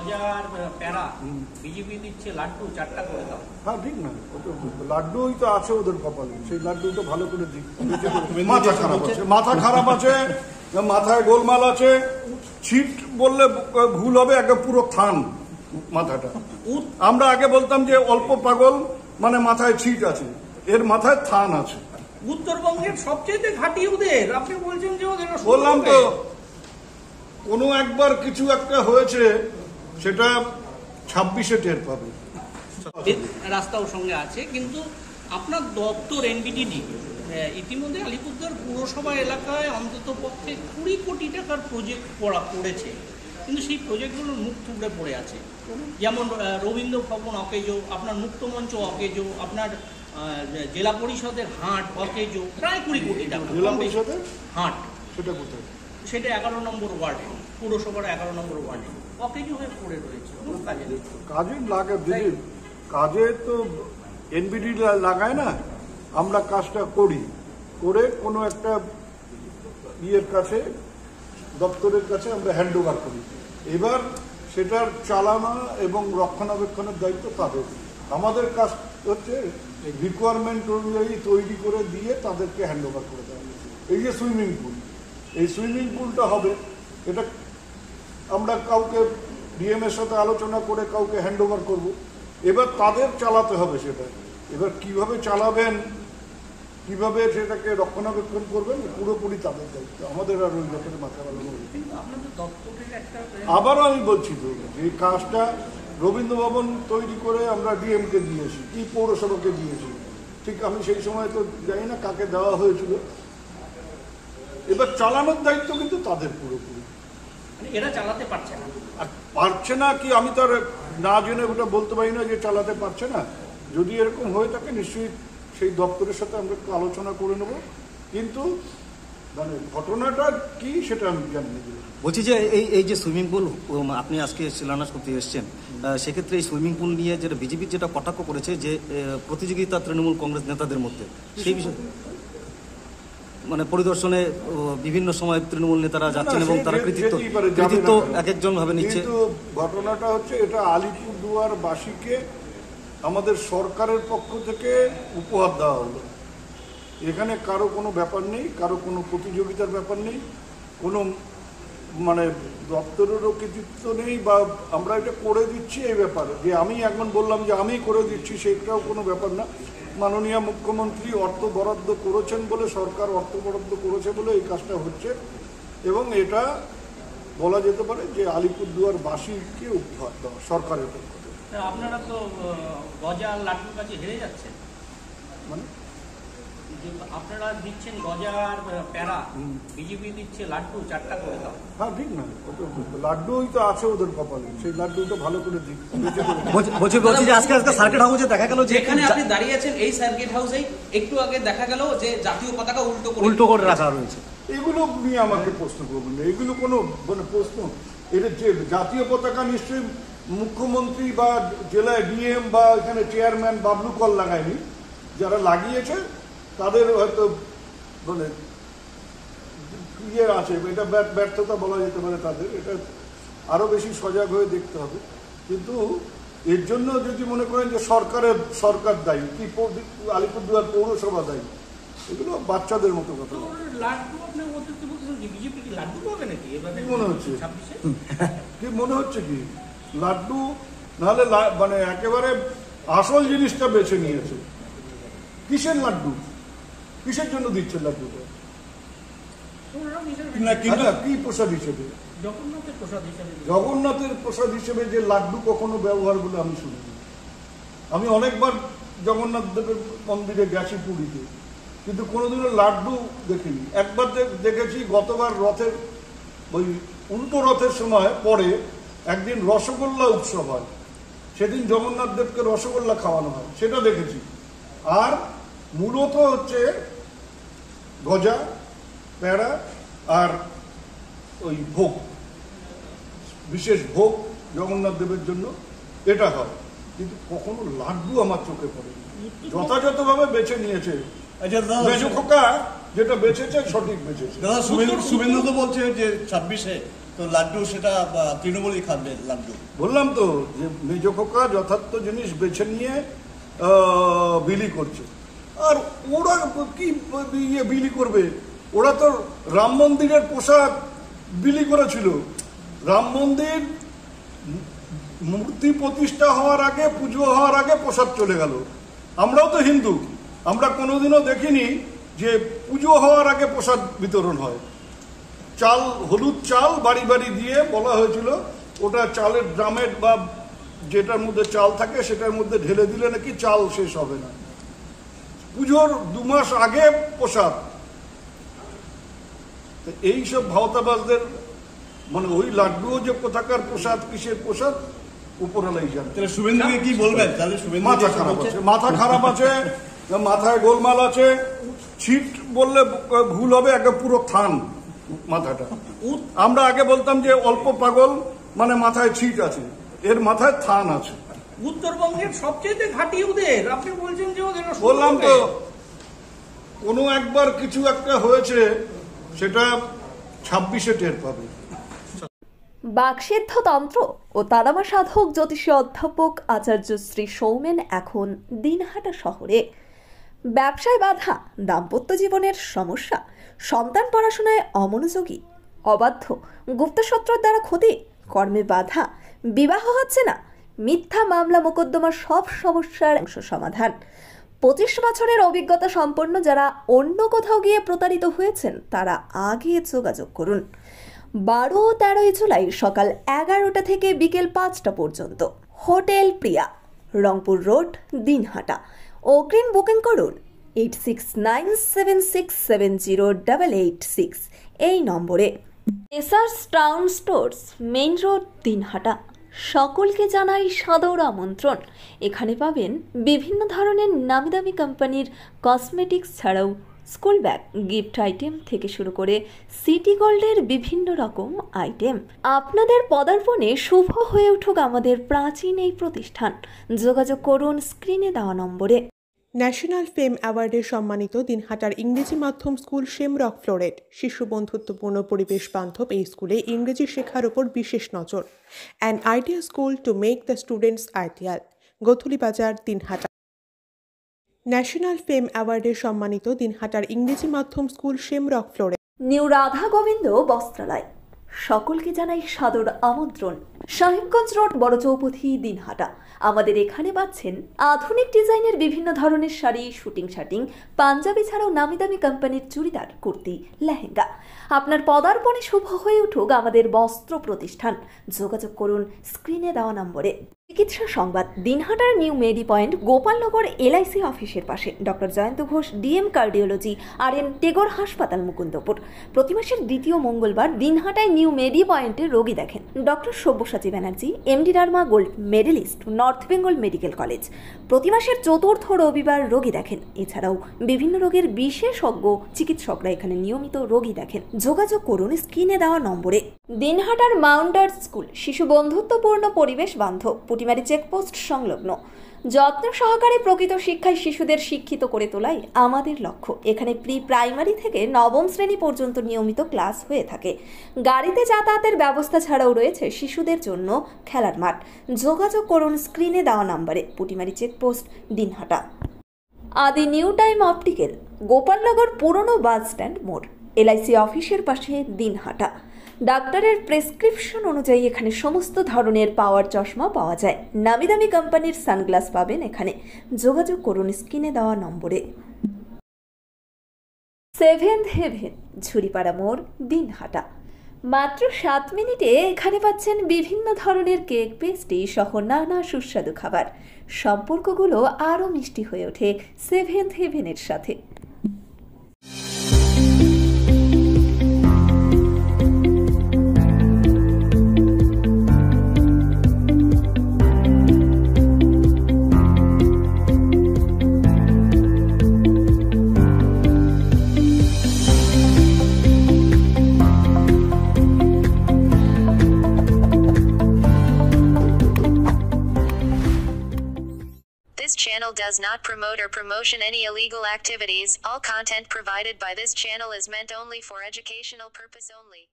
গজা আর প্যারা, বিজেপি দিচ্ছে লাড্ডু 4টা করে দাও। হ্যাঁ ঠিক না, লাড্ডুই তো আছে ওদের কপালে, সেই লাড্ডু তো ভালো করে দিই। মাথা খারাপ আছে, মাথা খারাপ আছে, মাথায় গোলমাল আছে, ছিট বললে ভুল হবে, আগে পুরো থান মাথাটা। আমরা আগে বলতাম যে অল্প পাগল মানে মাথায় ছিট আছে, এর মাথায় থান আছে। উত্তরবঙ্গের সবচেয়ে ঘাঁটি ওদের, আপনি বলছেন যে ওদের বললাম তো কোনো একবার কিছু একটা হয়েছে, সেটা 26-এ টের পাবে। রাস্তাও সঙ্গে আছে, কিন্তু আপনার দপ্তর এনবিডিডি ইতিমধ্যে আলিপুরদুয়ার পুরসভা এলাকায় অন্তত পক্ষে 20 কোটি টাকার প্রজেক্ট করেছে, কিন্তু সেই প্রজেক্টগুলোর মুখ থুবড়ে পড়ে আছে। যেমন রবীন্দ্র ভবন অকেজো, আপনার মুক্তমঞ্চ অকেজো, আপনার জেলা পরিষদের হাট অকেজো, প্রায় 20 কোটি টাকা। জেলা পরিষদের হাট সেটা কোথায়? সেটা 11 নম্বর ওয়ার্ডে, পুরসভার 11 নম্বর ওয়ার্ডে অকেজো হয়ে পড়ে রয়েছে। কাজে লাগে দিদি, কাজে তো এনবিডি লাগায় না, আমরা কাজটা করি, করে কোনো একটা ইয়ের কাছে, দপ্তরের কাছে আমরা হ্যান্ড ওভার করি। এবার সেটার চালানো এবং রক্ষণাবেক্ষণের দায়িত্ব তাদের। আমাদের কাজ হচ্ছে রিকোয়ারমেন্ট অনুযায়ী তৈরি করে দিয়ে তাদেরকে হ্যান্ড ওভার করে দেওয়া। এই যে সুইমিং পুল, এই সুইমিং পুলটা হবে, এটা আমরা কাউকে ডিএমের সাথে আলোচনা করে কাউকে হ্যান্ড ওভার করবো। এবার তাদের চালাতে হবে সেটা। এবার কিভাবে চালাবেন, কিভাবে সেটাকে রক্ষণাবেক্ষণ করবেন, পুরোপুরি তাদের দায়িত্ব, আমাদের আর ওই লোকের মাথা ভালো। আবারও আমি বলছি তো, এই কাজটা রবীন্দ্র ভবন তৈরি করে আমরা ডিএমকে দিয়েছি, কি পৌরসভাকে দিয়েছি, ঠিক আমি সেই সময় তো জানি না কাকে দেওয়া হয়েছিল। এবার চালানোর দায়িত্ব কিন্তু তাদের পুরোপুরি। এরা চালাতে পারছে না। আর পারছে না কি আমি তো আর না জেনে ওটা বলতে পারি না যে চালাতে পারছে না। যদি এরকম হয়ে থাকে নিশ্চয়ই সেই দপ্তরের সাথে আমরা একটু আলোচনা করে নেব, কিন্তু মানে ঘটনাটা কি সেটা আমি জানি না। বলছি যে এই যে সুইমিং পুল আপনি আজকে শিলান্যাস করতে এসছেন, সেক্ষেত্রে এই সুইমিং পুল নিয়ে যেটা বিজেপির যেটা কটাক্ষ করেছে যে প্রতিযোগিতা তৃণমূল কংগ্রেস নেতাদের মধ্যে, সেই বিষয়ে মানে পরিদর্শনে বিভিন্ন সময় তৃণমূল নেতারা যাচ্ছেন এবং তারা কৃতিত্ব এক একজন ভাবে নিচ্ছে। কিন্তু ঘটনাটা হচ্ছে এটা আলিপুরদুয়ার বাসীকে আমাদের সরকারের পক্ষ থেকে উপহার দেওয়া হলো। এখানে কারো কোনো ব্যাপার নেই, কারো কোনো প্রতিযোগিতার ব্যাপার নেই, কোনো মানে দপ্তরেরও কৃতিত্ব নেই, বা আমরা এটা করে দিচ্ছি এই ব্যাপারে যে আমি এখন বললাম যে আমি করে দিচ্ছি, সেটাও কোনো ব্যাপার না। মাননীয় মুখ্যমন্ত্রী অর্থ বরাদ্দ করেছেন বলে, সরকার অর্থ বরাদ্দ করেছে বলে এই কাজটা হচ্ছে, এবং এটা বলা যেতে পারে যে আলিপুরদুয়ার বাসীকে উপহার দেওয়া সরকারের পক্ষ থেকে। আপনারা তো গজা আর লাড্ডুর কাছে হেরে যাচ্ছেন, মানে আপনারা দিচ্ছেন গজা আর প্যারা, বিজেপি দিচ্ছে লাড্ডু 4টা করে দাও। হ্যাঁ ঠিক না, লাড্ডুই তো আছে ওদের কপালে, সেই লাড্ডুটা ভালো করে দিই। বলছি যে আজকে সার্কিট হাউসে দেখা গেল যে এখানে আপনি দাঁড়িয়ে আছেন এই সার্কিট হাউসেই, একটু আগে দেখা গেল যে জাতীয় পতাকা উল্টো করে রাখা রয়েছে। এগুলো নিয়ে আমাকে প্রশ্ন করবেন না, এগুলো কোনো মানে প্রশ্ন? এটা যে জাতীয় পতাকা নিশ্চয়ই মুখ্যমন্ত্রী বা জেলায় ডিএম বা এখানে চেয়ারম্যান বাবলু কল লাগায়নি, যারা লাগিয়েছে তাদের হয়তো মানে ইয়ে আছে, এটা ব্যর্থতা বলা যেতে পারে তাদের। এটা আরো বেশি সজাগ হয়ে দেখতে হবে। কিন্তু এর জন্য যদি মনে করেন যে সরকার দায়ী, কি আলিপুরদুয়ার পৌরসভা দায়ী, এগুলো বাচ্চাদের মতো কথা। মনে হচ্ছে কি, মনে হচ্ছে কি লাড্ডু নাহলে মানে একেবারে আসল জিনিসটা বেছে নিয়েছে। কিসের লাড্ডু, কিসের জন্য দিচ্ছে লাড্ডুটা? কি প্রসাদ হিসেবে? জগন্নাথের প্রসাদ হিসেবে যে লাড্ডু কখনো ব্যবহার বলে আমি শুনিনি। আমি অনেকবার জগন্নাথ দেবের মন্দিরে গেছি পুরীতে, কিন্তু কোনোদিনও লাড্ডু দেখিনি। একবার দেখেছি গতবার রথের ওই উল্টো রথের সময় পরে একদিন রসগোল্লা উৎসব হয়, সেদিন জগন্নাথ দেবকে রসগোল্লা খাওয়ানো হয়, সেটা দেখেছি। আর মূলত হচ্ছে গজা, প্যারা আর ওই ভোগ, বিশেষ ভোগ জগন্নাথ দেবের জন্য এটা হয়, কিন্তু কখনো লাড্ডু আমার চোখে পড়ে। যথাযথভাবে বেছে নিয়েছে খোকা, যেটা বেছেছে সঠিক বেছেছে। দাদা শুভেন্দু তো বলছে যে 26-এ তো লাড্ডু সেটা তৃণমূলই খাবে লাড্ডু। বললাম তো যে মেজ খোকা যথার্থ জিনিস বেছে নিয়ে বিলি করছে। আর ওরা কি বিলি করবে? ওরা তো রাম মন্দিরের পোশাক বিলি করেছিল। রাম মন্দির মূর্তি প্রতিষ্ঠা হওয়ার আগে, পুজো হওয়ার আগে প্রসাদ চলে গেল। আমরাও তো হিন্দু, আমরা কোনোদিনও দেখিনি যে পুজো হওয়ার আগে প্রসাদ বিতরণ হয়। চাল, হলুদ চাল বাড়ি বাড়ি দিয়ে বলা হয়েছিল ওটা চালের ড্রামের বা যেটার মধ্যে চাল থাকে সেটার মধ্যে ঢেলে দিলে নাকি চাল শেষ হবে না। পুজোর 2 মাস আগে প্রসাদ। এইসব ভাওতাবাজদের মানে ওই লাড্ডুও যে কোথাকার প্রসাদ, কিসের প্রসাদ, উপরালাই জানে। তাহলে শুভেন্দুকে কি বলবেন? তাহলে শুভেন্দু মাথা খারাপ আছে, মাথা খারাপ আছে, মাথায় গোলমাল আছে। ছিট বললে ভুল হবে, আগে পুরো থান মাথাটা। আমরা আগে বলতাম যে অল্প পাগল মানে মাথায় ছিট আছে, এর মাথায় থান আছে। উত্তরবঙ্গের সবচেয়ে ঘাঁটি ওদের, আপনি বলছেন যে ওদের বললাম তো কোনো একবার কিছু একটা হয়েছে, সেটা 26-এ টের পাবে। বাকসিদ্ধতন্ত্র ও তারামা সাধক জ্যোতিষী অধ্যাপক আচার্য শ্রী সৌমেন এখন দিনহাটা শহরে। ব্যবসায় বাধা, দাম্পত্য জীবনের সমস্যা, সন্তান পড়াশোনায় অমনোযোগী, অবাধ্য, গুপ্তশত্রুর দ্বারা ক্ষতি, কর্মে বাধা, বিবাহ হচ্ছে না, মিথ্যা মামলা মোকদ্দমার সব সমস্যার সমাধান। 25 বছরের অভিজ্ঞতা সম্পন্ন যারা অন্য কোথাও গিয়ে প্রতারিত হয়েছেন তারা আগে যোগাযোগ করুন। 12 ও 13 জুলাই সকাল 11টা থেকে বিকেল 5টা পর্যন্ত হোটেল প্রিয়া, রংপুর রোড, দিনহাটা। অগ্রিম বুকিং করুন 8697670886 এই নম্বরে। এসার্স town stores, main road, Dinhata. সকলকে জানাই সাদর আমন্ত্রণ। এখানে পাবেন বিভিন্ন ধরনের নামিদামি কোম্পানির কসমেটিক্স ছাড়াও স্কুল ব্যাগ, গিফট আইটেম থেকে শুরু করে সিটি গোল্ডের বিভিন্ন রকম আইটেম। আপনাদের পদার্পণে শুভ হয়ে উঠুক আমাদের প্রাচীন এই প্রতিষ্ঠান। যোগাযোগ করুন স্ক্রিনে দেওয়া নম্বরে। ন্যাশনাল ফেম অ্যাওয়ার্ডে সম্মানিত দিনহাটার ইংরেজি মাধ্যম স্কুল শেমরক ফ্লোরেট। শিশু বন্ধুত্বপূর্ণ পরিবেশ বান্ধব এই স্কুলে ইংরেজি শেখার ওপর বিশেষ নজর। An idea school to make the students ideal. Godhuli Bazar, Dinhata. National fame অ্যাওয়ার্ডে সম্মানিত দিনহাটার ইংরেজি মাধ্যম school Shamrock Floret. New Radha Gobinda বস্ত্রালয়, সকলকে জানাই সাদর আমন্ত্রণ। সাহেবগঞ্জ রোড, বড় চৌপথি, দিনহাটা। আমাদের এখানে পাচ্ছেন আধুনিক ডিজাইনের বিভিন্ন ধরনের শাড়ি, শুটিং শার্টিং, পাঞ্জাবি ছাড়াও নামি দামি কোম্পানির চুড়িদার, কুর্তি, লেহেঙ্গা। আপনার পদার্পণে শুভ হয়ে উঠুক আমাদের বস্ত্র প্রতিষ্ঠান। যোগাযোগ করুন স্ক্রিনে দেওয়া নম্বরে। চিকিৎসা সংবাদ, দিনহাটার নিউ মেডি পয়েন্ট, গোপালনগর এলআইসি অফিসের পাশে। Doctor Jayanta Ghosh, DM cardiology, RN Tagore হাসপাতাল, মুকুন্দপুর। প্রতি মাসের 2য় মঙ্গলবার দিনহাটায় নিউ মেডি পয়েন্টে রোগী দেখেন doctor Sabyasachi Banerjee, MD derma gold medalist, north Bengal medical college. প্রতি মাসের 4র্থ রবিবার রোগী দেখেন। এছাড়াও বিভিন্ন রোগের বিশেষজ্ঞ চিকিৎসকরা এখানে নিয়মিত রোগী দেখেন। যোগাযোগ করুন স্ক্রিনে দেওয়া নম্বরে। দিনহাটার মাউন্টার স্কুল, শিশু বন্ধুত্বপূর্ণ পরিবেশ বান্ধব, পুটিমারি চেকপোস্ট সংলগ্ন। যত্ন সহকারে প্রকৃত শিক্ষায় শিশুদের শিক্ষিত করে তোলাই আমাদের লক্ষ্য। এখানে প্রি প্রাইমারি থেকে 9ম শ্রেণী পর্যন্ত নিয়মিত ক্লাস হয়ে থাকে। গাড়িতে যাতায়াতের ব্যবস্থা ছাড়াও রয়েছে শিশুদের জন্য খেলার মাঠ। যোগাযোগ করুন স্ক্রিনে দেওয়া নম্বরে। পুটিমারি চেকপোস্ট, দিনহাটা। আদি নিউ টাইম অপটিক্যাল, গোপালনগর পুরনো বাস স্ট্যান্ড মোড়, LIC অফিসের পাশে, দিনহাটা। ডাক্তারের প্রেসক্রিপশন অনুযায়ী এখানে সমস্ত ধরনের পাওয়ার চশমা পাওয়া যায়। নামি দামি কোম্পানির সানগ্লাস পাবেন এখানে। যোগাযোগ করুন স্ক্রিনে দেওয়া নম্বরে। 7th হেভেন, ঝুড়িপাড়া মোড়, দিনহাটা। মাত্র 7 মিনিটে এখানে পাচ্ছেন বিভিন্ন ধরনের কেক, পেস্ট্রি সহ নানা সুস্বাদু খাবার। সম্পর্কগুলো আরও মিষ্টি হয়ে ওঠে 7th হেভেনের সাথে। This channel does not promote or promotion any illegal activities. All content provided by this channel is meant only for educational purpose only.